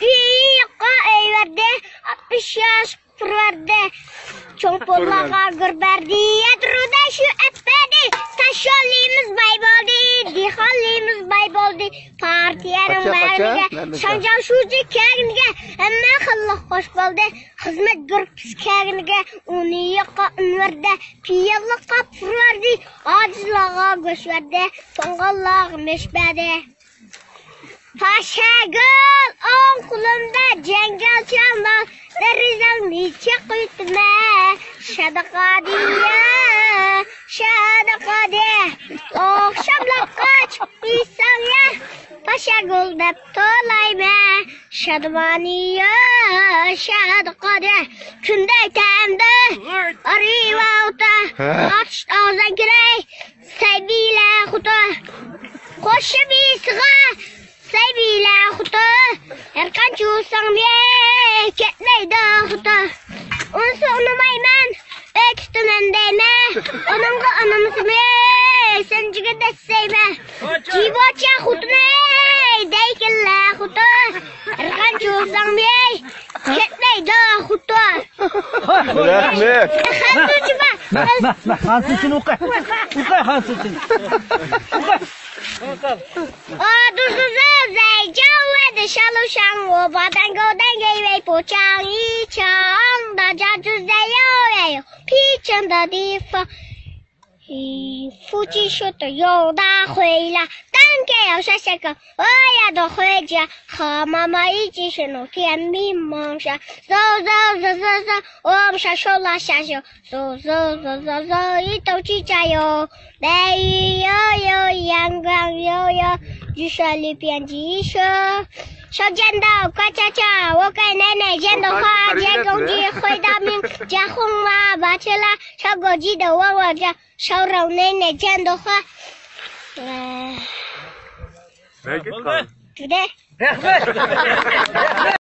Uyuqa eyverde 60 yaş pırvardı. Çompollağa gırberdi. Yadruda şu etmedi. Taşyolimiz bay boldi. Dihalimiz bay boldi. Partiyanın vermige. Şancan şucu kâginiga. Amma xallah hoş boldi. Hizmet grupis kâginiga. Uyuqa ünverde. Piyallıqa pırvardi. Acizlağa göçverdi. Tongallağa meşbedi. Paşa gül on kulumda cengel çamba derizem niçe kuytme şadaka diye akşamlar kaç bilsen ya paşa gül dep tolayme şadmaniye şadaka diye künde temde arriva uta aç ağzan kirey sevgiyle kutu koşu bir sığa Sevgili kutu, erkan çuğsan bir ketmeydi kutu. Onsu unumayman, beküstümen deyme. Onunla anamızı me, sen cıgı desseyme. Ciboça kutu me, deykille kutu. Erkan çuğsan bir ketmeydi kutu. Rahmet. Hansı çıba. Hansı için ukay. Ukay hansı için. Ukay. Dur dạy cháu để sao lâu sang ngủ và tan câu tan gây về bộ trang y trang đã cho chú dạy yêu phi chân đã đi phu chi số tự yêu đã khuê là tan cái yêu sa sa cái ơi ya đồ khuê cha khờ mà ý chí sẽ nổi thiên mi mong sa zo ôm sa số là sa zo ý tàu chi cha yo đây yo yang yo 据说里边几说，少见到快恰恰，我给奶奶剪的花，剪公鸡回到命，加红娃娃去了，烧锅鸡的我家，烧肉奶奶剪的花，对。